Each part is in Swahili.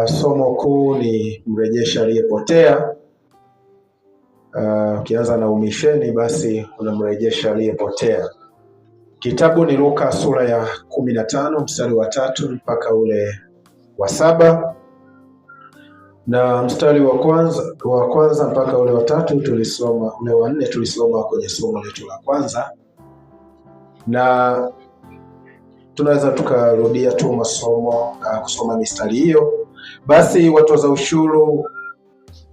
Somo kuu ni mrejesha aliyepotea. Ukianza na umisheni, basi unamrejesha aliyepotea. Kitabu ni Luka sura ya 15 mstari wa 3 mpaka ule wa 7, na mstari wa kwanza mpaka ule wa 3 tulisoma, ule wa 4 tulisoma kwenye somo letu la kwanza, na tunaweza tukarudia tu masomo kusoma mistari hiyo. Basi watoza ushuru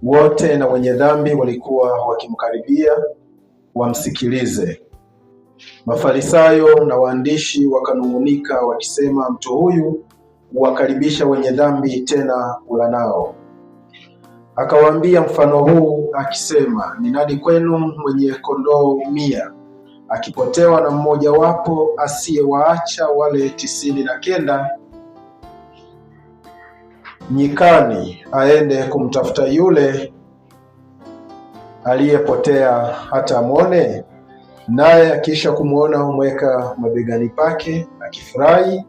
wote na wenye dhambi walikuwa wakimkaribia wamsikilize. Mafarisayo na waandishi wakanung'unika wakisema, mtu huyu huwakaribisha wenye dhambi, tena kula nao. Akawaambia mfano huu akisema, ni nani kwenu mwenye kondoo 100 akipotewa na mmoja wapo asiyewaacha wale 99 nyikani, aende kumtafuta yule aliyepotea hata amwone? Naye akisha kumwona humweka mabegani pake akifurahi.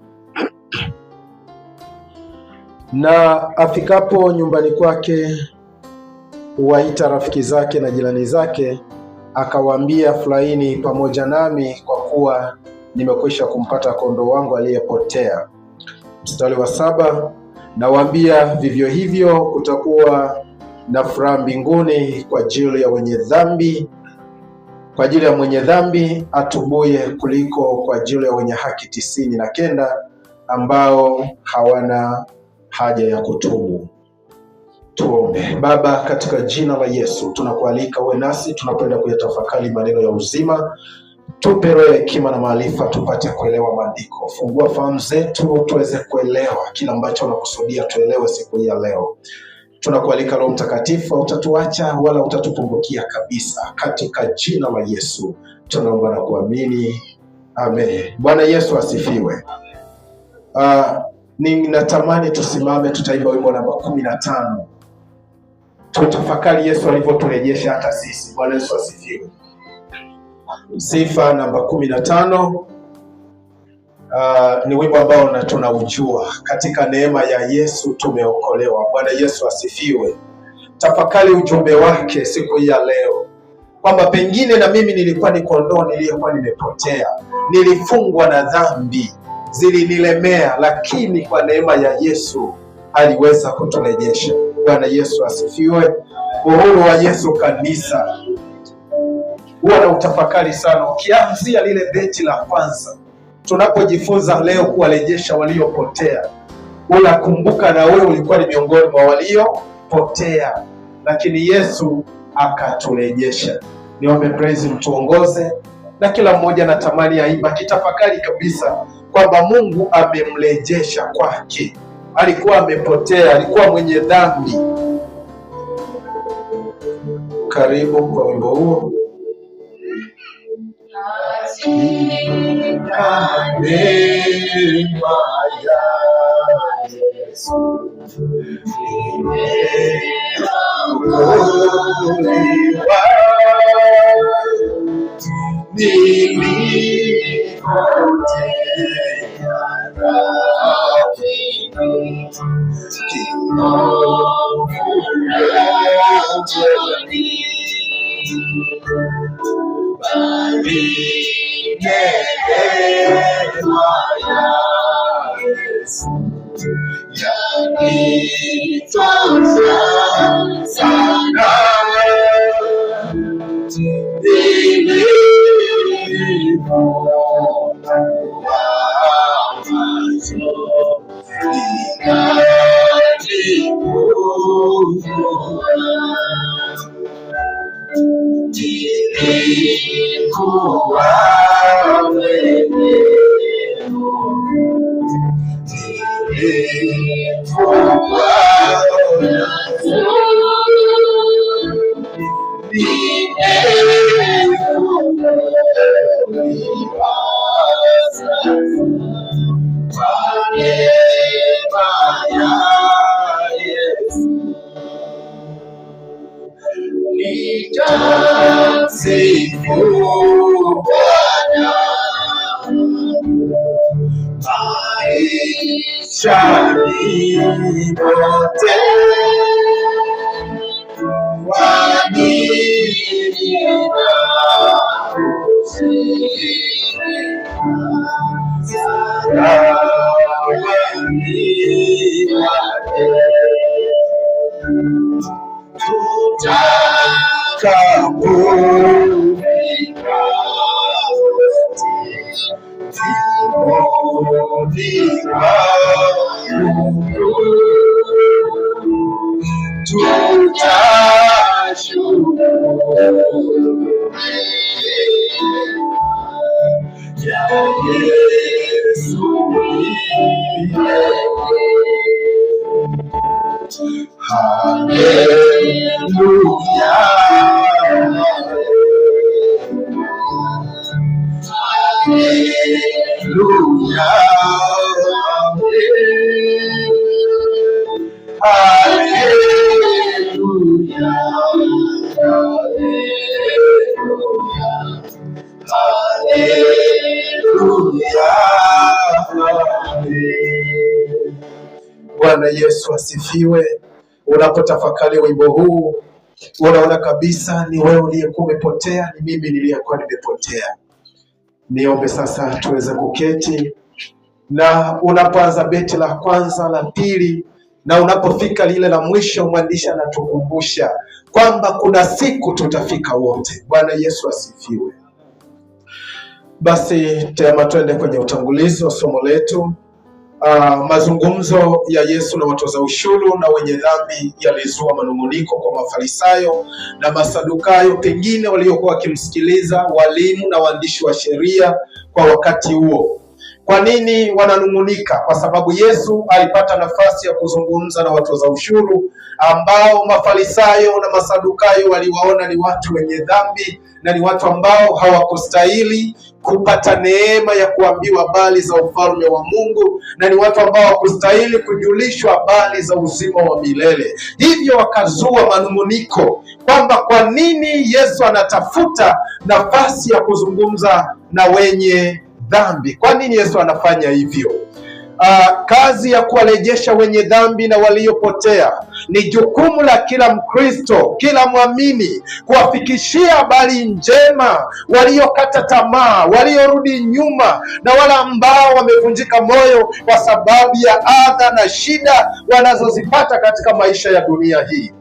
Na afikapo nyumbani kwake huwaita rafiki zake na jirani zake, akawaambia, furahini pamoja nami, kwa kuwa nimekwisha kumpata kondoo wangu aliyepotea. Mstari wa 7, nawaambia vivyo hivyo kutakuwa na furaha mbinguni kwa ajili ya mwenye dhambi atubuye, kuliko kwa ajili ya wenye haki 99 ambao hawana haja ya kutubu. Tuombe. Baba, katika jina la Yesu tunakualika uwe nasi tunapenda kuyatafakari maneno ya uzima. Tupe roho ya hekima na maarifa tupate kuelewa maandiko. Fungua fahamu zetu tuweze kuelewa kila ambacho unakusudia tuelewe siku ya leo. Tunakualika Roho Mtakatifu, utatuacha wala utatupungukia kabisa, katika jina la Yesu tunaomba na kuamini, amen. Bwana Yesu asifiwe. Ninatamani tusimame, tutaimba wimbo namba 15. Tutafakari Yesu alivyoturejesha hata sisi. Bwana Yesu asifiwe. Sifa namba 15. Ni wimbo ambao tunaujua. Katika neema ya Yesu tumeokolewa. Bwana Yesu asifiwe. Tafakari ujumbe wake siku hii ya leo, kwamba pengine na mimi nilikuwa ni kondoo niliyekuwa nimepotea, nilifungwa na dhambi, zilinilemea, lakini kwa neema ya Yesu aliweza kuturejesha. Bwana Yesu asifiwe. Uhuru wa Yesu kanisa. Huwa na utafakari sana ukianzia lile beti la kwanza, tunapojifunza leo kuwarejesha waliopotea. Unakumbuka na wewe ulikuwa ni miongoni mwa waliopotea, lakini Yesu akaturejesha. Niombe praise mtuongoze, na kila mmoja natamani aimba kitafakari kabisa kwamba Mungu amemrejesha kwake. Alikuwa amepotea, alikuwa mwenye dhambi. Karibu kwa wimbo huo. Katika neema ya Yesu nimeokolewa, nilipotea rafiki, bali neema ya Yesu yanitosha sana, nilipokuwa macho nikajifungua, nilikuwa mwenye nilifungwa nazo, nimefunguliwa sasa kwa neema ya Yesu. Nitamsifu Bwana maishani Bwana Yesu asifiwe. Unapotafakari wimbo huu, unaona kabisa ni wewe uliyekuwa umepotea, ni mimi niliyekuwa nimepotea. Niombe sasa tuweze kuketi, na unapoanza beti la kwanza, la pili, na unapofika lile la mwisho, mwandishi anatukumbusha kwamba kuna siku tutafika wote. Bwana Yesu asifiwe. Basi tema, twende kwenye utangulizi wa somo letu. Mazungumzo ya Yesu na watoza ushuru na wenye dhambi yalizua manunguniko kwa Mafarisayo na Masadukayo, pengine waliokuwa wakimsikiliza, walimu na waandishi wa sheria kwa wakati huo. Kwa nini wananungunika? Kwa sababu Yesu alipata nafasi ya kuzungumza na watoza ushuru ambao Mafarisayo na Masadukayo waliwaona ni watu wenye dhambi na ni watu ambao hawakustahili kupata neema ya kuambiwa habari za ufalme wa Mungu, na ni watu ambao hawakustahili kujulishwa habari za uzima wa milele. Hivyo wakazua manunguniko kwamba kwa nini Yesu anatafuta nafasi ya kuzungumza na wenye dhambi. Kwa nini Yesu anafanya hivyo? Kazi ya kuwarejesha wenye dhambi na waliopotea ni jukumu la kila Mkristo, kila mwamini, kuwafikishia habari njema waliokata tamaa, waliorudi nyuma, na wale ambao wamevunjika moyo kwa sababu ya adha na shida wanazozipata katika maisha ya dunia hii.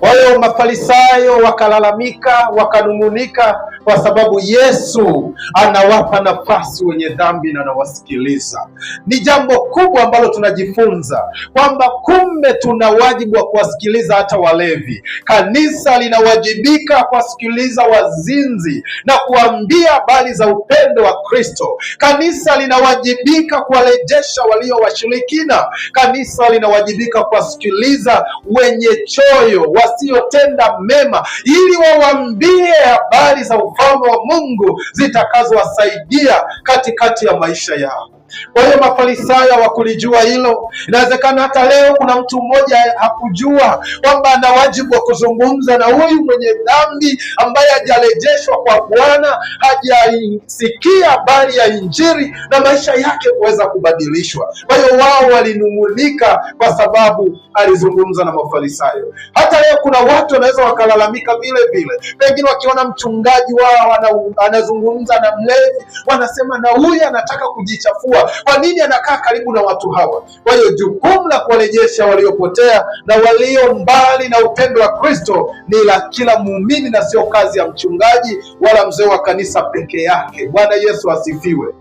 Kwa hiyo Mafarisayo wakalalamika, wakanungunika kwa sababu Yesu anawapa nafasi wenye dhambi na anawasikiliza. Ni jambo kubwa ambalo tunajifunza kwamba kumbe tuna wajibu wa kuwasikiliza hata walevi. Kanisa linawajibika kuwasikiliza wazinzi na kuambia habari za upendo wa Kristo. Kanisa linawajibika kuwarejesha walio washirikina. Kanisa linawajibika kuwasikiliza wenye choyo, wasiotenda mema, ili wawaambie habari za ufalme wa Mungu zitakazowasaidia katikati ya maisha yao. Kwa hiyo Mafarisayo hawakulijua hilo. Inawezekana hata leo kuna mtu mmoja hakujua kwamba ana wajibu wa kuzungumza na huyu mwenye dhambi ambaye hajarejeshwa kwa Bwana, hajasikia habari ya Injili na maisha yake kuweza kubadilishwa. Kwa hiyo wao walinung'unika kwa sababu alizungumza na Mafarisayo. Hata leo kuna watu wanaweza wakalalamika vile vile, pengine wakiona mchungaji wao anazungumza na mlevi, wanasema na huyu anataka kujichafua. Kwa nini anakaa karibu na watu hawa? Kwa hiyo jukumu la kuwarejesha waliopotea na walio mbali na upendo wa Kristo ni la kila muumini na sio kazi ya mchungaji wala mzee wa kanisa peke yake. Bwana Yesu asifiwe.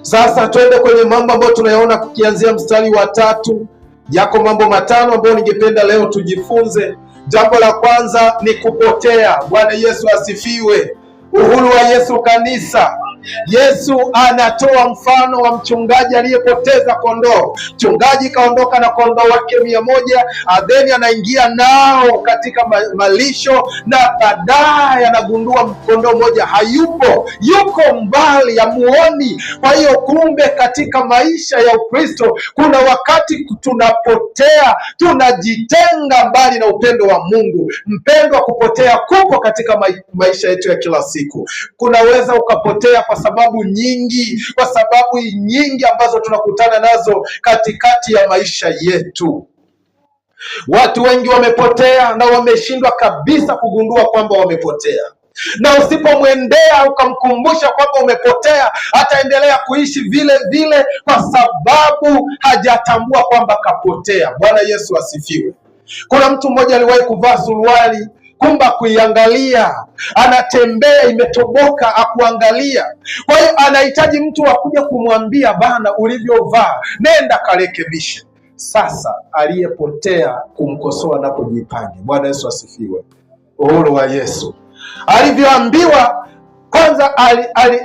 Sasa twende kwenye mambo ambayo tunayaona kukianzia mstari wa 3. Yako mambo matano ambayo ningependa leo tujifunze. Jambo la kwanza ni kupotea. Bwana Yesu asifiwe. Uhuru wa Yesu kanisa. Yesu anatoa mfano wa mchungaji aliyepoteza kondoo. Mchungaji kaondoka na kondoo wake 100, adheni anaingia nao katika malisho, na baadaye anagundua kondoo mmoja hayupo, yuko mbali, hamuoni. Kwa hiyo kumbe katika maisha ya Ukristo kuna wakati tunapotea, tunajitenga mbali na upendo wa Mungu. Mpendo wa kupotea kupo katika maisha yetu ya kila siku. Kunaweza ukapotea kwa sababu nyingi ambazo tunakutana nazo katikati ya maisha yetu. Watu wengi wamepotea na wameshindwa kabisa kugundua kwamba wamepotea, na usipomwendea ukamkumbusha kwamba umepotea, ataendelea kuishi vile vile kwa sababu hajatambua kwamba kapotea. Bwana Yesu asifiwe. Kuna mtu mmoja aliwahi kuvaa suruali, kumbe kuiangalia, anatembea imetoboka, akuangalia. Kwa hiyo anahitaji mtu wa kuja kumwambia, bana, ulivyovaa nenda karekebishe. Sasa aliyepotea kumkosoa na kujipange. Bwana Yesu asifiwe. Uhuru wa Yesu. Alivyoambiwa kwanza,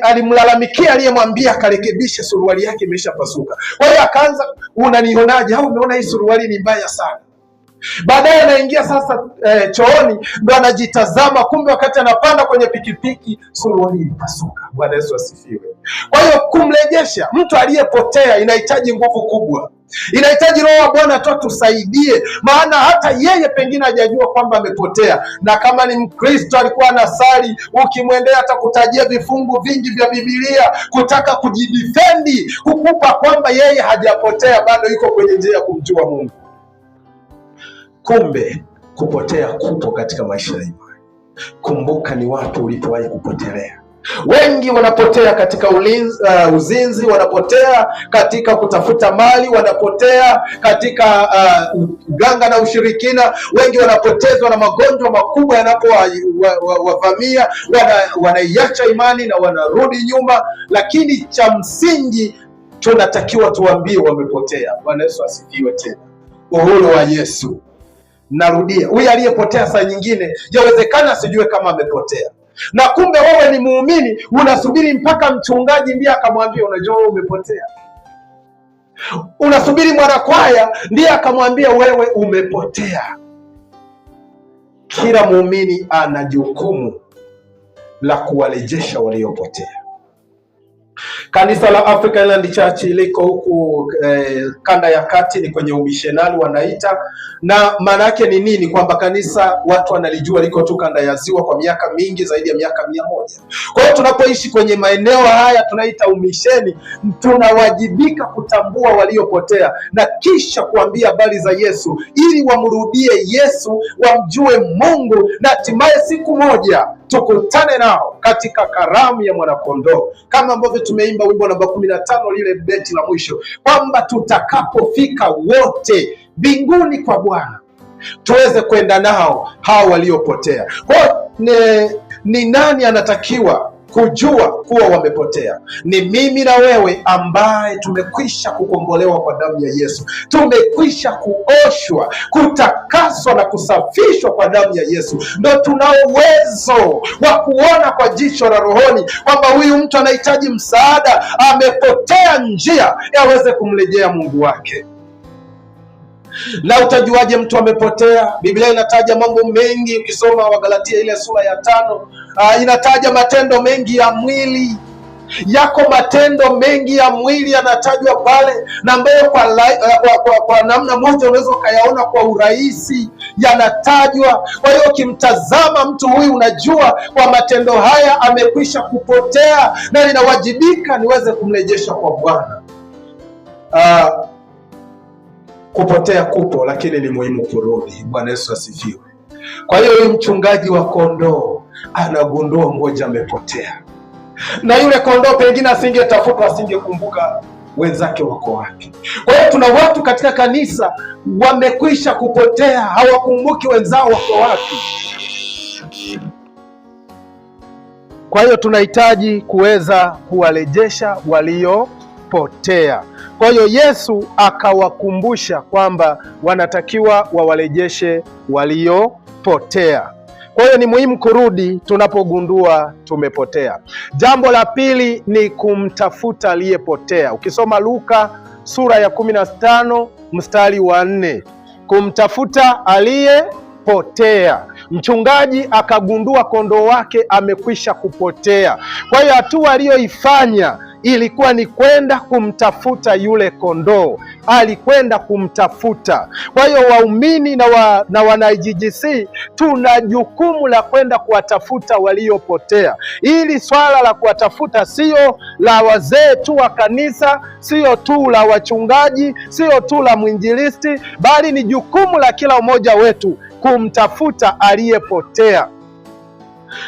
alimlalamikia aliyemwambia akarekebishe, suruali yake imeshapasuka. Kwa hiyo akaanza, unanionaje? Au umeona hii suruali ni mbaya sana. Baadaye anaingia sasa chooni, ndo anajitazama, kumbe wakati anapanda kwenye pikipiki suruali ilipasuka. Bwana Yesu asifiwe. Kwa hiyo kumrejesha mtu aliyepotea inahitaji nguvu kubwa, inahitaji Roho wa Bwana tu tusaidie, maana hata yeye pengine hajajua kwamba amepotea. Na kama ni Mkristo alikuwa anasali, ukimwendea atakutajia vifungu vingi vya Biblia kutaka kujidefendi, kukupa kwamba yeye hajapotea, bado yuko kwenye njia ya kumjua Mungu. Kumbe kupotea kupo katika maisha ya imani. Kumbuka ni watu ulipowahi kupotelea. Wengi wanapotea katika uzinzi, wanapotea katika kutafuta mali, wanapotea katika uganga na ushirikina. Wengi wanapotezwa na magonjwa makubwa yanapowavamia, wanaiacha imani na wanarudi nyuma. Lakini cha msingi tunatakiwa tuambie wamepotea. Bwana Yesu asifiwe tena. Uhuru wa Yesu. Narudia, huyu aliyepotea saa nyingine yawezekana asijue kama amepotea, na kumbe wewe ni muumini, unasubiri mpaka mchungaji ndiye akamwambia unajua wewe umepotea. Unasubiri mwanakwaya ndiye akamwambia wewe umepotea. Kila muumini ana jukumu la kuwarejesha waliopotea. Kanisa la African Land Church liko huku kanda ya kati, ni kwenye umishenali wanaita. Na maana yake ni nini? Kwamba kanisa watu wanalijua liko tu kanda ya ziwa kwa miaka mingi, zaidi ya miaka 100. Kwa hiyo tunapoishi kwenye maeneo haya tunaita umisheni, tunawajibika kutambua waliopotea na kisha kuambia habari za Yesu ili wamrudie Yesu, wamjue Mungu, na hatimaye siku moja tukutane nao katika karamu ya mwanakondoo, kama ambavyo tumeimba wimbo namba 15 lile beti la mwisho, kwamba tutakapofika wote mbinguni kwa Bwana tuweze kwenda nao hao waliopotea. Kwa ni nani anatakiwa kujua kuwa wamepotea? Ni mimi na wewe ambaye tumekwisha kukombolewa kwa damu ya Yesu. Tumekwisha kuoshwa, kutakaswa na kusafishwa kwa damu ya Yesu. Ndio tunao uwezo wa kuona kwa jicho la rohoni kwamba huyu mtu anahitaji msaada, amepotea njia aweze kumrejea Mungu wake. Na utajuaje mtu amepotea? Biblia inataja mambo mengi. Ukisoma Wagalatia ile sura ya 5, inataja matendo mengi ya mwili. Yako matendo mengi ya mwili yanatajwa pale, na ambayo kwa namna moja unaweza ukayaona kwa urahisi yanatajwa. Kwa hiyo ukimtazama mtu huyu unajua kwa matendo haya amekwisha kupotea na ninawajibika niweze kumrejesha kwa Bwana. Kupotea kupo, lakini ni muhimu kurudi. Bwana Yesu asifiwe. Kwa hiyo huyu mchungaji wa kondoo anagundua mmoja amepotea, na yule kondoo pengine asingetafuta, asingekumbuka wenzake wako wapi. Kwa hiyo tuna watu katika kanisa wamekwisha kupotea, hawakumbuki wenzao wako wapi. Kwa hiyo tunahitaji kuweza kuwarejesha waliopotea. Kwa hiyo Yesu akawakumbusha kwamba wanatakiwa wawarejeshe waliopotea. Kwa hiyo ni muhimu kurudi tunapogundua tumepotea. Jambo la pili ni kumtafuta aliyepotea. Ukisoma Luka sura ya 15 mstari wa 4, kumtafuta aliyepotea. Mchungaji akagundua kondoo wake amekwisha kupotea. Kwa hiyo hatua aliyoifanya ilikuwa ni kwenda kumtafuta yule kondoo, alikwenda kumtafuta. Kwa hiyo waumini na wana IGGC tuna jukumu la kwenda kuwatafuta waliopotea. Ili swala la kuwatafuta sio la wazee tu wa kanisa, sio tu la wachungaji, sio tu la mwinjilisti, bali ni jukumu la kila mmoja wetu kumtafuta aliyepotea.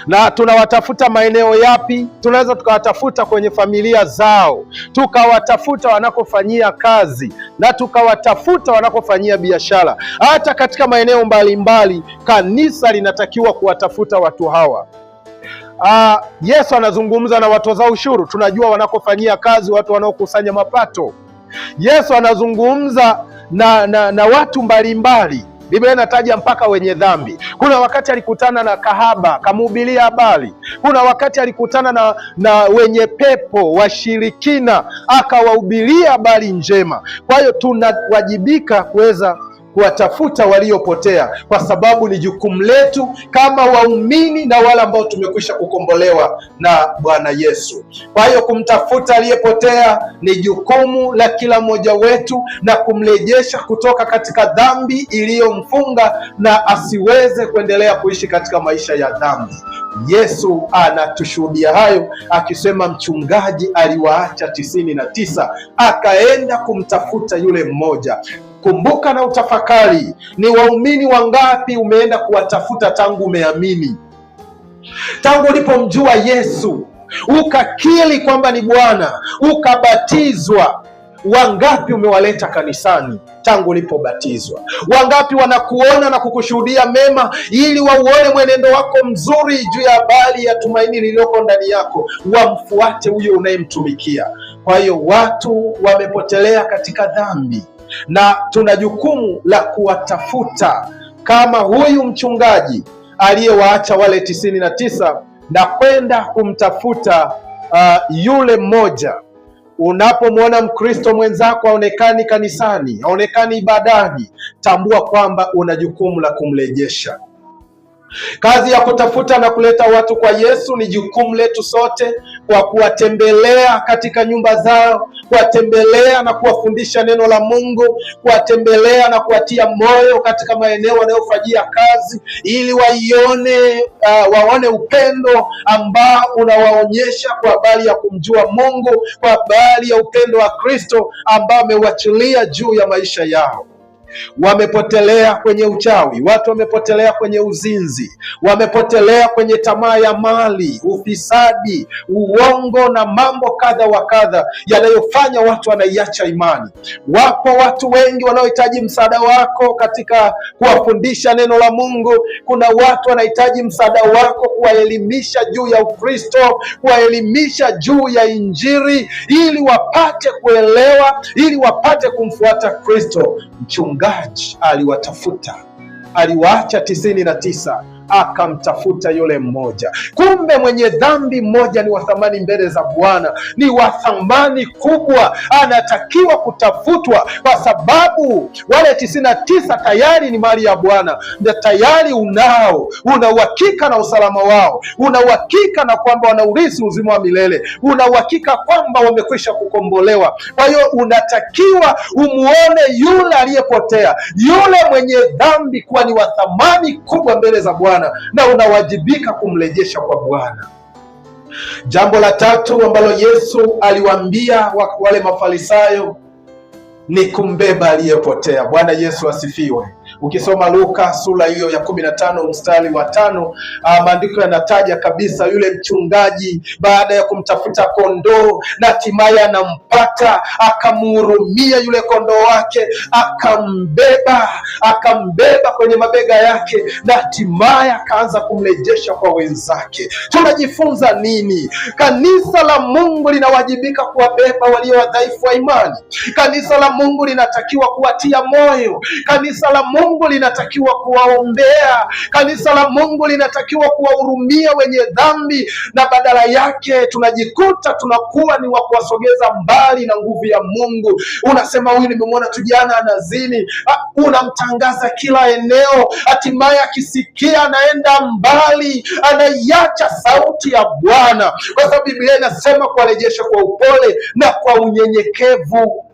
Na tunawatafuta maeneo yapi? Tunaweza tukawatafuta kwenye familia zao, tukawatafuta wanakofanyia kazi, na tukawatafuta wanakofanyia biashara. Hata katika maeneo mbalimbali kanisa linatakiwa kuwatafuta watu hawa. Yesu anazungumza na watoza ushuru, tunajua wanakofanyia kazi, watu wanaokusanya mapato. Yesu anazungumza na watu mbalimbali. Biblia inataja mpaka wenye dhambi. Kuna wakati alikutana na kahaba, kamhubiria habari. Kuna wakati alikutana na wenye pepo, washirikina, akawahubiria habari njema. Kwa hiyo tunawajibika kuweza kuwatafuta waliopotea, kwa sababu ni jukumu letu kama waumini na wale ambao tumekwisha kukombolewa na Bwana Yesu. Kwa hiyo kumtafuta aliyepotea ni jukumu la kila mmoja wetu, na kumrejesha kutoka katika dhambi iliyomfunga na asiweze kuendelea kuishi katika maisha ya dhambi. Yesu anatushuhudia hayo akisema, mchungaji aliwaacha 99 akaenda kumtafuta yule mmoja. Kumbuka na utafakari, ni waumini wangapi umeenda kuwatafuta tangu umeamini? Tangu ulipomjua Yesu ukakiri kwamba ni Bwana, ukabatizwa, wangapi umewaleta kanisani tangu ulipobatizwa? Wangapi wanakuona na kukushuhudia mema ili wauone mwenendo wako mzuri juu ya habari ya tumaini lililoko ndani yako, wamfuate huyo unayemtumikia? Kwa hiyo watu wamepotelea katika dhambi, na tuna jukumu la kuwatafuta kama huyu mchungaji aliyewaacha wale 99 na kwenda kumtafuta yule mmoja. Unapomwona Mkristo mwenzako haonekani kanisani, haonekani ibadani, tambua kwamba una jukumu la kumrejesha. Kazi ya kutafuta na kuleta watu kwa Yesu ni jukumu letu sote, kwa kuwatembelea katika nyumba zao, kuwatembelea na kuwafundisha neno la Mungu, kuwatembelea na kuwatia moyo katika maeneo wanayofanyia kazi, ili waone upendo ambao unawaonyesha kwa habari ya kumjua Mungu, kwa habari ya upendo wa Kristo ambao ameuachilia juu ya maisha yao. Wamepotelea kwenye uchawi, watu wamepotelea kwenye uzinzi, wamepotelea kwenye tamaa ya mali, ufisadi, uongo na mambo kadha wa kadha yanayofanya watu wanaiacha imani. Wapo watu wengi wanaohitaji msaada wako katika kuwafundisha neno la Mungu. Kuna watu wanahitaji msaada wako kuwaelimisha juu ya Ukristo, kuwaelimisha juu ya Injili, ili wapate kuelewa, ili wapate kumfuata Kristo. Mchungaji aliwatafuta, aliwaacha 99 akamtafuta yule mmoja. Kumbe mwenye dhambi mmoja ni wa thamani mbele za Bwana, ni wa thamani kubwa, anatakiwa kutafutwa, kwa sababu wale 99 tayari ni mali ya Bwana, na tayari una uhakika na usalama wao, una uhakika na kwamba wanaurithi uzima wa milele, una uhakika kwamba wamekwisha kukombolewa. Kwa hiyo unatakiwa umuone yule aliyepotea, yule mwenye dhambi kuwa ni wa thamani kubwa mbele za Bwana, na unawajibika kumrejesha kwa Bwana. Jambo la tatu ambalo Yesu aliwaambia wale Mafarisayo ni kumbeba aliyepotea. Bwana Yesu asifiwe. Ukisoma Luka sura hiyo ya 15 mstari wa 5, maandiko yanataja kabisa yule mchungaji baada ya kumtafuta kondoo na hatimaye anampata, akamhurumia yule kondoo wake, akambeba kwenye mabega yake, na hatimaye akaanza kumrejesha kwa wenzake. Tunajifunza nini? Kanisa la Mungu linawajibika kuwabeba walio wadhaifu wa imani. Kanisa la Mungu linatakiwa kuwatia moyo. Kanisa la Mungu Mungu linatakiwa kuwaombea, kanisa la Mungu linatakiwa kuwahurumia wenye dhambi, na badala yake tunajikuta tunakuwa ni wa kuwasogeza mbali na nguvu ya Mungu. Unasema huyu nimemwona tu jana anazini, unamtangaza kila eneo, hatimaye akisikia anaenda mbali, anaiacha sauti ya Bwana, kwa sababu Biblia inasema kuwarejesha kwa upole na kwa unyenyekevu.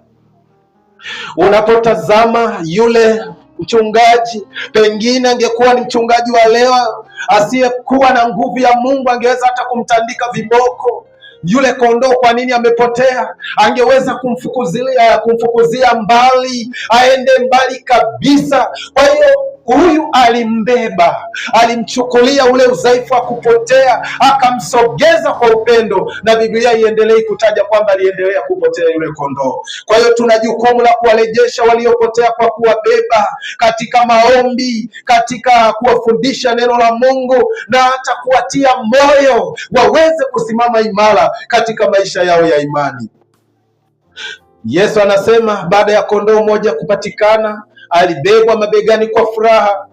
Unapotazama yule mchungaji, pengine angekuwa ni mchungaji wa leo asiyekuwa na nguvu ya Mungu, angeweza hata kumtandika viboko. Yule kondoo kwa nini amepotea? Angeweza kumfukuzia mbali, aende mbali kabisa. Kwa hiyo huyu alimbeba, alimchukulia ule udhaifu wa kupotea, akamsogeza kwa upendo, na Biblia iendelee kutaja kwamba aliendelea kupotea yule kondoo. Kwa hiyo tuna jukumu la kuwarejesha waliopotea kwa kuwabeba katika maombi, katika kuwafundisha neno la Mungu, na hata kuwatia moyo waweze kusimama imara katika maisha yao ya imani. Yesu anasema baada ya kondoo moja kupatikana, alibebwa mabegani kwa furaha.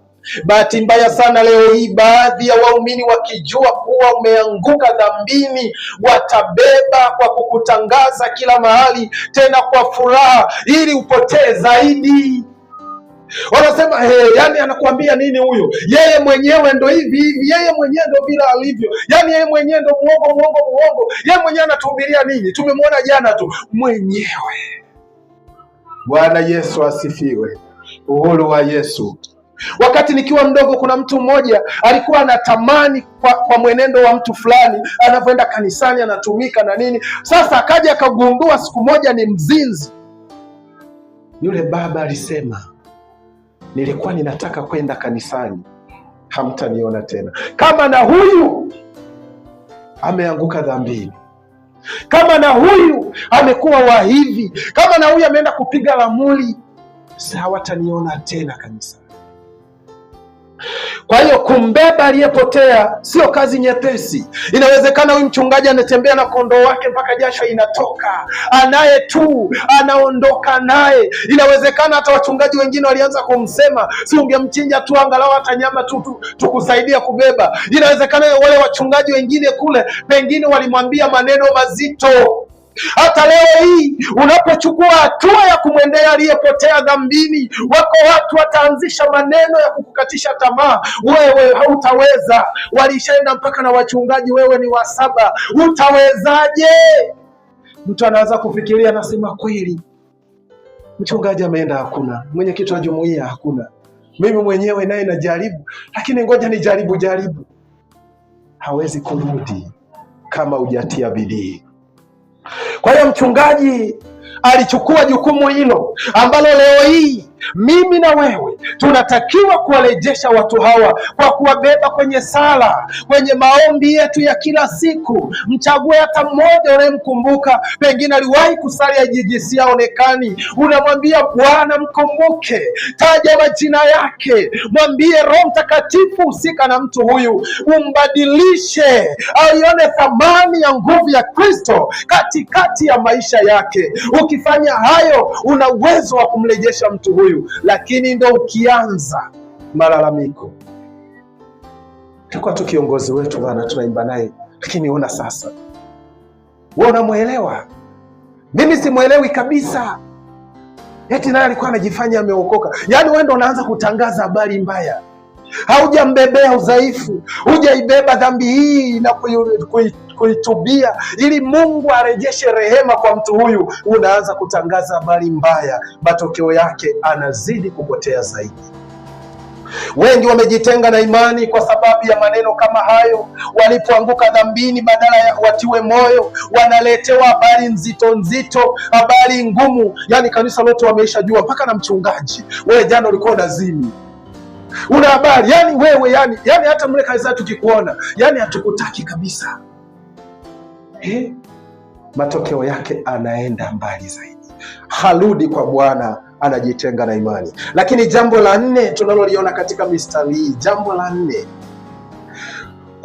Bahati mbaya sana leo hii baadhi ya waumini wakijua kuwa umeanguka dhambini, watabeba kwa kukutangaza kila mahali, tena kwa furaha, ili upotee zaidi. Wanasema yani anakuambia nini huyo? Yeye mwenyewe ndo hivi hivi, yeye mwenyewe ndo bila alivyo, yani yeye mwenyewe ndo muongo, yeye mwenyewe anatuhubiria nini? Tumemwona jana tu mwenyewe. Bwana Yesu asifiwe. Uhuru wa Yesu. Wakati nikiwa mdogo, kuna mtu mmoja alikuwa anatamani kwa mwenendo wa mtu fulani, anavyoenda kanisani, anatumika na nini. Sasa akaja akagundua siku moja ni mzinzi. Yule baba alisema, nilikuwa ninataka kwenda kanisani, hamtaniona tena. Kama na huyu ameanguka dhambini, kama na huyu amekuwa wa hivi, kama na huyu ameenda kupiga ramli, hawataniona tena kanisa. Kwa hiyo kumbeba aliyepotea sio kazi nyepesi. Inawezekana huyu mchungaji anatembea na kondoo wake mpaka jasho inatoka, anaye tu anaondoka naye. Inawezekana hata wachungaji wengine walianza kumsema, si ungemchinja tu angalau hata nyama tu tukusaidia kubeba. Inawezekana wale wachungaji wengine kule pengine walimwambia maneno mazito. Hata leo hii unapochukua hatua ya kumwendea aliyepotea dhambini, wako watu wataanzisha maneno ya kukukatisha tamaa. Wewe hautaweza, walishaenda mpaka na wachungaji, wewe ni wa saba, utawezaje? Mtu anaanza kufikiria, nasema kweli mchungaji ameenda, hakuna mwenyekiti wa jumuiya, hakuna mimi mwenyewe naye najaribu, lakini ngoja nijaribu. Hawezi kurudi kama hujatia bidii. Kwa hiyo mchungaji alichukua jukumu hilo ambalo leo hii mimi na wewe tunatakiwa kuwarejesha watu hawa kwa kuwabeba kwenye sala, kwenye maombi yetu ya kila siku. Mchague hata mmoja unayemkumbuka, pengine aliwahi kusali ajijisi aonekani. Unamwambia Bwana mkumbuke, taja majina yake, mwambie Roho Mtakatifu husika na mtu huyu, umbadilishe, aione thamani ya nguvu ya Kristo katikati ya maisha yake. Ukifanya hayo, una uwezo wa kumrejesha mtu huyu. Lakini ndo ukianza malalamiko, tulikuwa tu kiongozi wetu bana, tunaimba naye, lakini ona sasa, wewe unamwelewa, mimi simwelewi kabisa. Eti naye alikuwa anajifanya ameokoka. Yaani wewe ndo unaanza kutangaza habari mbaya. Haujambebea udhaifu, hujaibeba dhambi hii na kuitubia ili Mungu arejeshe rehema kwa mtu huyu. Unaanza kutangaza habari mbaya, matokeo yake anazidi kupotea zaidi. Wengi wamejitenga na imani kwa sababu ya maneno kama hayo. Walipoanguka dhambini, badala ya watiwe moyo, wanaletewa habari nzito, habari ngumu. Yani kanisa lote wameisha jua, mpaka na mchungaji, wewe jana ulikuwa unazini, una habari. Yani wewe yani hata mle kanisa tukikuona, yani hatukutaki kabisa. Matokeo yake anaenda mbali zaidi, harudi kwa Bwana, anajitenga na imani. Lakini jambo la 4 tunaloliona katika mistari hii, jambo la 4,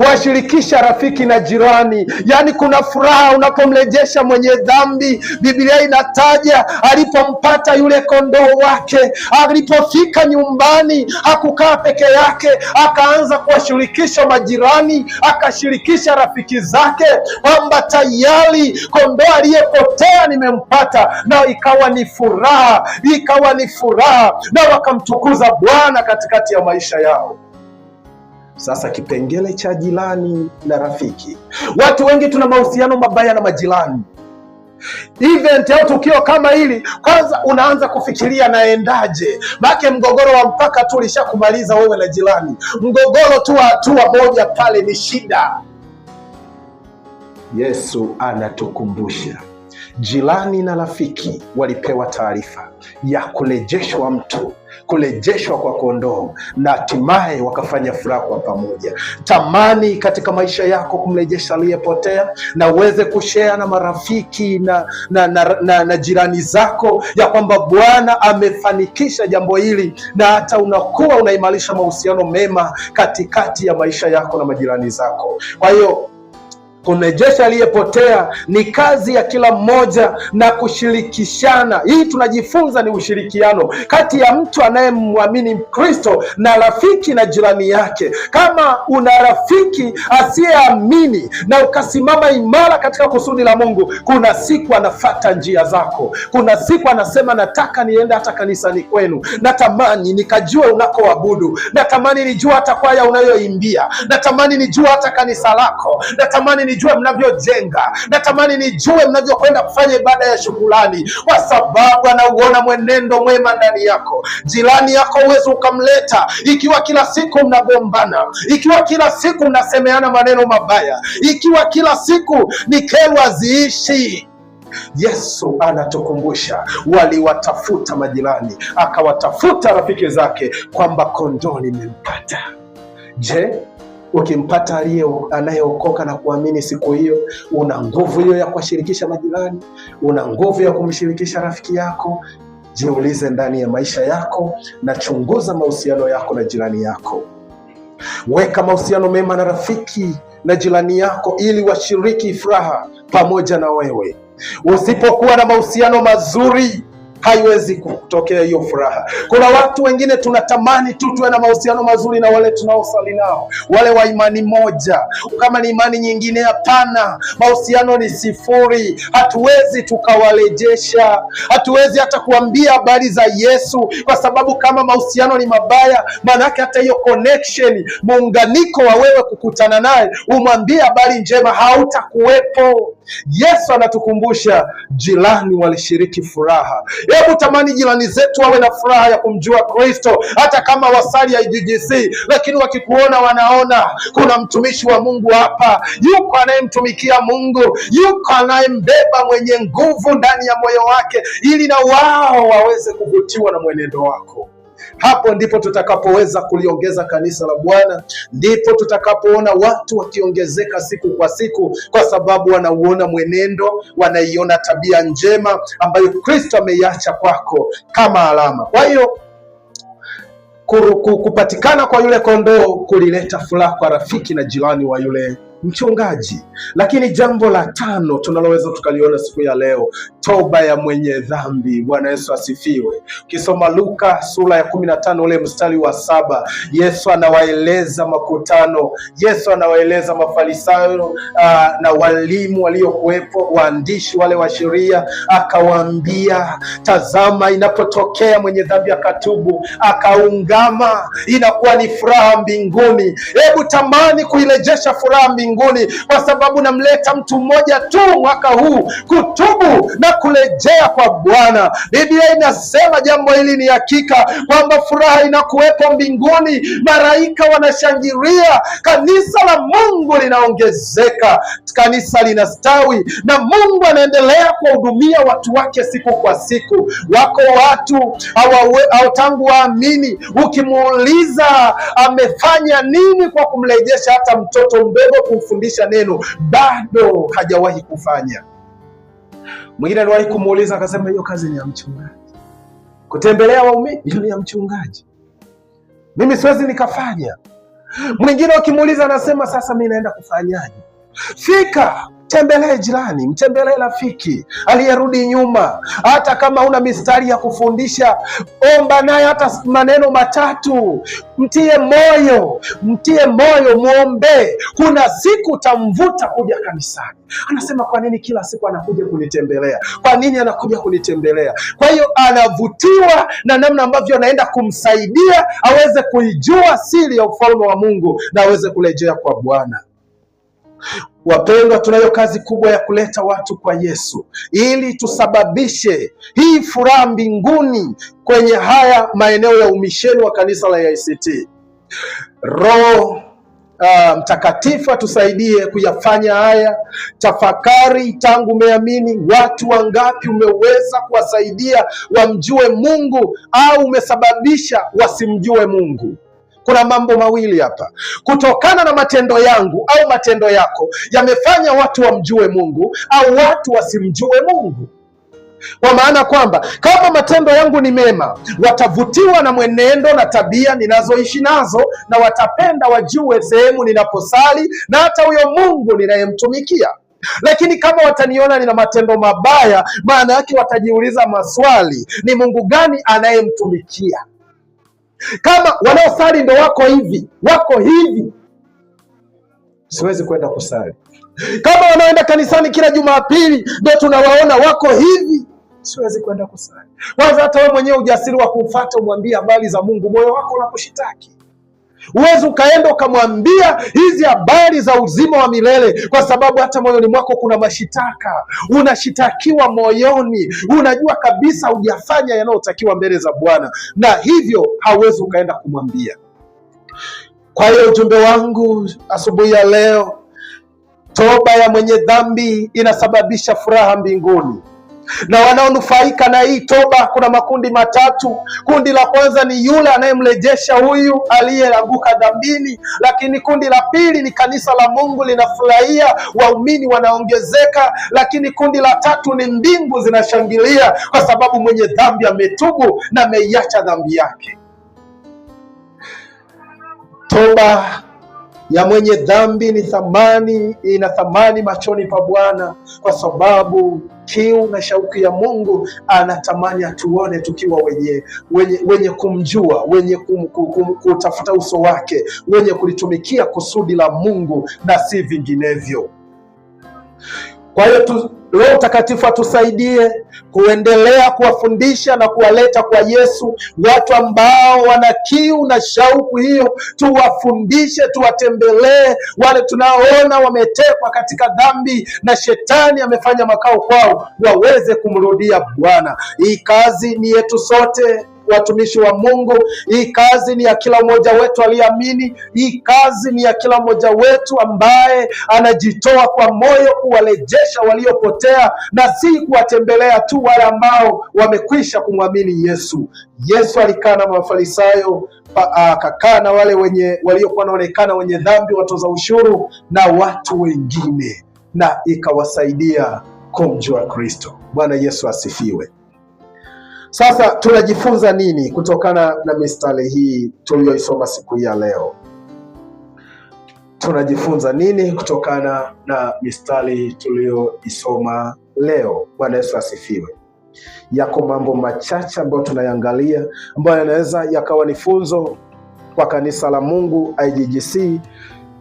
kuwashirikisha rafiki na jirani. Yaani kuna furaha unapomrejesha mwenye dhambi. Biblia inataja alipompata yule kondoo wake, alipofika nyumbani hakukaa peke yake, akaanza kuwashirikisha majirani, akashirikisha rafiki zake kwamba tayari kondoo aliyepotea nimempata, na ikawa ni furaha, na wakamtukuza Bwana katikati ya maisha yao. Sasa kipengele cha jirani na rafiki. Watu wengi tuna mahusiano mabaya na majirani. Event au tukio kama hili, kwanza unaanza kufikiria naendaje, maana mgogoro wa mpaka tu ulishakumaliza wewe na jirani. Mgogoro tu wa hatua moja pale ni shida. Yesu anatukumbusha jirani na rafiki walipewa taarifa ya kurejeshwa mtu, kurejeshwa kwa kondoo, na hatimaye wakafanya furaha kwa pamoja. Tamani katika maisha yako kumrejesha aliyepotea, na uweze kushare na marafiki na jirani zako ya kwamba Bwana amefanikisha jambo hili, na hata unakuwa unaimarisha mahusiano mema katikati ya maisha yako na majirani zako. Kwa hiyo kurejesha aliyepotea ni kazi ya kila mmoja na kushirikishana. Hii tunajifunza ni ushirikiano kati ya mtu anayemwamini Kristo na rafiki na jirani yake. Kama una rafiki asiyeamini na ukasimama imara katika kusudi la Mungu, kuna siku anafuata njia zako. Kuna siku anasema nataka niende hata kanisani kwenu, natamani nikajue unakoabudu, natamani nijue hata kwaya unayoimbia, natamani nijue hata kanisa lako, natamani nijue mnavyojenga, natamani nijue mnavyokwenda kufanya ibada ya shukrani, kwa sababu anauona mwenendo mwema ndani yako. Jirani yako huwezi ukamleta ikiwa kila siku mnagombana, ikiwa kila siku mnasemeana maneno mabaya, ikiwa kila siku ni kero haziishi. Yesu anatukumbusha waliwatafuta majirani, akawatafuta rafiki zake kwamba kondoo nimempata. Je, ukimpata anayeokoka na kuamini siku hiyo, una nguvu hiyo ya kuwashirikisha majirani? Una nguvu ya kumshirikisha rafiki yako? Jiulize ndani ya maisha yako na chunguza mahusiano yako na jirani yako. Weka mahusiano mema na rafiki na jirani yako ili washiriki furaha pamoja na wewe. Usipokuwa na mahusiano mazuri, haiwezi kutokea hiyo furaha. Kuna watu wengine tunatamani tu tuwe na mahusiano mazuri na wale tunaosali nao, wale wa imani moja. Kama ni imani nyingine, hapana, mahusiano ni sifuri. Hatuwezi tukawarejesha, hatuwezi hata kuambia habari za Yesu, kwa sababu kama mahusiano ni mabaya, maanake hata hiyo connection, muunganiko wa wewe kukutana naye umwambie habari njema hautakuwepo. Yesu anatukumbusha jirani walishiriki furaha. Hebu tamani jirani zetu wawe na furaha ya kumjua Kristo, hata kama wasali ya IGGC, lakini wakikuona wanaona kuna mtumishi wa Mungu hapa, yuko anayemtumikia Mungu, yuko anayembeba mwenye nguvu ndani ya moyo wake, ili na wao waweze kuvutiwa na mwenendo wako. Hapo ndipo tutakapoweza kuliongeza kanisa la Bwana, ndipo tutakapoona watu wakiongezeka siku kwa siku, kwa sababu wanauona mwenendo, wanaiona tabia njema ambayo Kristo ameiacha kwako kama alama. Kwa hiyo kupatikana kwa yule kondoo kulileta furaha kwa rafiki na jirani wa yule mchungaji. Lakini jambo la tano tunaloweza tukaliona siku ya leo, toba ya mwenye dhambi. Bwana Yesu asifiwe. Ukisoma Luka sura ya 15 ule mstari wa 7, Yesu anawaeleza makutano, Yesu anawaeleza Mafarisayo na walimu waliokuwepo, waandishi wale wa sheria, akawaambia, tazama, inapotokea mwenye dhambi akatubu, akaungama, inakuwa ni furaha mbinguni. Hebu tamani kuirejesha furaha mbinguni, kwa sababu namleta mtu mmoja tu mwaka huu kutubu na kurejea kwa Bwana. Biblia inasema jambo hili ni hakika, kwamba furaha inakuwepo mbinguni, malaika wanashangilia, kanisa la Mungu linaongezeka, kanisa linastawi, na Mungu anaendelea kuwahudumia watu wake siku kwa siku. Wako watu tangu waamini, ukimuuliza amefanya nini kwa kumrejesha hata mtoto mdogo kumfundisha neno, bado hajawahi kufanya. Mwingine aliwahi kumuuliza akasema, hiyo kazi ni ya mchungaji. Kutembelea waumini ni ya mchungaji, mimi siwezi nikafanya. Mwingine ukimuuliza anasema sasa mimi naenda kufanyaje? Fika, tembelee jirani, mtembelee rafiki aliyerudi nyuma. Hata kama una mistari ya kufundisha, omba naye hata maneno matatu, mtie moyo, muombe. Kuna siku utamvuta kuja kanisani. Anasema kwa nini kila siku anakuja kunitembelea? Kwa nini anakuja kunitembelea? Kwa hiyo anavutiwa na namna ambavyo anaenda kumsaidia aweze kuijua siri ya ufalme wa Mungu na aweze kurejea kwa Bwana. Wapendwa, tunayo kazi kubwa ya kuleta watu kwa Yesu ili tusababishe hii furaha mbinguni kwenye haya maeneo ya umisheni wa kanisa la AICT. Roho Mtakatifu atusaidie kuyafanya haya. Tafakari, tangu umeamini, watu wangapi umeweza kuwasaidia wamjue Mungu au umesababisha wasimjue Mungu? Kuna mambo mawili hapa. Kutokana na matendo yangu au matendo yako yamefanya watu wamjue Mungu au watu wasimjue Mungu. Kwa maana kwamba kama matendo yangu ni mema, watavutiwa na mwenendo na tabia ninazoishi nazo, na watapenda wajue sehemu ninaposali na hata huyo Mungu ninayemtumikia. Lakini kama wataniona nina matendo mabaya, maana yake watajiuliza maswali, ni Mungu gani anayemtumikia? Kama wanaosali ndo wako hivi, siwezi kwenda kusali. Kama wanaoenda kanisani kila Jumapili ndo tunawaona wako hivi, siwezi kwenda kusali. Kwanza hata wewe mwenyewe ujasiri wa kumfuata umwambie habari za Mungu, moyo wako unakushitaki. Uwezi ukaenda ukamwambia hizi habari za uzima wa milele, kwa sababu hata moyoni mwako kuna mashitaka. Unashitakiwa moyoni, unajua kabisa hujafanya yanayotakiwa mbele za Bwana, na hivyo hauwezi ukaenda kumwambia. Kwa hiyo ujumbe wangu asubuhi ya leo, toba ya mwenye dhambi inasababisha furaha mbinguni. Na wanaonufaika na hii toba kuna makundi matatu. Kundi la kwanza ni yule anayemrejesha huyu aliyeanguka dhambini, lakini kundi la pili ni kanisa la Mungu linafurahia, waumini wanaongezeka, lakini kundi la tatu ni mbingu zinashangilia kwa sababu mwenye dhambi ametubu na ameiacha dhambi yake. Toba ya mwenye dhambi ina thamani machoni pa Bwana, kwa sababu kiu na shauku ya Mungu anatamani atuone tukiwa wenye kumjua, wenye kutafuta uso wake, wenye kulitumikia kusudi la Mungu na si vinginevyo. Kwa hiyo Roho Mtakatifu atusaidie kuendelea kuwafundisha na kuwaleta kwa Yesu watu ambao wana kiu na shauku hiyo. Tuwafundishe, tuwatembelee wale tunaoona wametekwa katika dhambi na shetani amefanya makao kwao, waweze kumrudia Bwana. Hii kazi ni yetu sote, watumishi wa Mungu. Hii kazi ni ya kila mmoja wetu aliyeamini. Hii kazi ni ya kila mmoja wetu ambaye anajitoa kwa moyo kuwarejesha waliopotea, na si kuwatembelea tu wale ambao wamekwisha kumwamini Yesu. Yesu alikaa na Mafarisayo, akakaa na wale waliokuwa wanaonekana wenye dhambi, watoza ushuru na watu wengine, na ikawasaidia kumjua Kristo. Bwana Yesu asifiwe. Sasa tunajifunza nini kutokana na mistari hii tuliyoisoma siku hii ya leo? Tunajifunza nini kutokana na mistari tuliyoisoma leo? Bwana Yesu asifiwe. Yako mambo machache ambayo tunayangalia, ambayo yanaweza yakawa ni funzo kwa kanisa la Mungu IGGC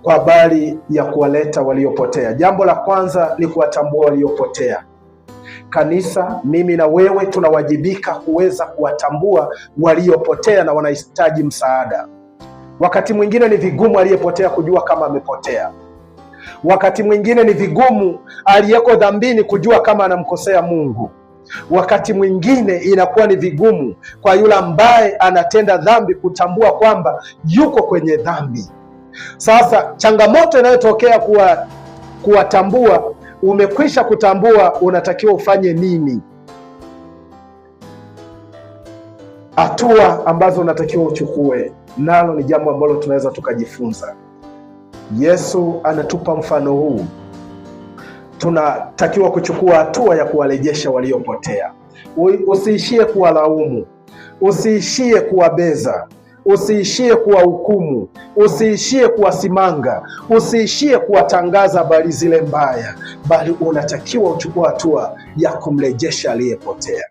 kwa habari ya kuwaleta waliopotea. Jambo la kwanza ni kuwatambua waliopotea. Kanisa, mimi na wewe tunawajibika kuweza kuwatambua waliopotea na wanahitaji msaada. Wakati mwingine ni vigumu aliyepotea kujua kama amepotea. Wakati mwingine ni vigumu aliyeko dhambini kujua kama anamkosea Mungu. Wakati mwingine inakuwa ni vigumu kwa yule ambaye anatenda dhambi kutambua kwamba yuko kwenye dhambi. Sasa changamoto inayotokea kuwatambua, umekwisha kutambua, unatakiwa ufanye nini? Hatua ambazo unatakiwa uchukue, nalo ni jambo ambalo tunaweza tukajifunza. Yesu anatupa mfano huu. Tunatakiwa kuchukua hatua ya kuwarejesha waliopotea. Usiishie kuwalaumu, usiishie kuwabeza. Usiishie kuwahukumu, usiishie kuwasimanga, usiishie kuwatangaza habari zile mbaya, bali unatakiwa uchukua hatua ya kumrejesha aliyepotea.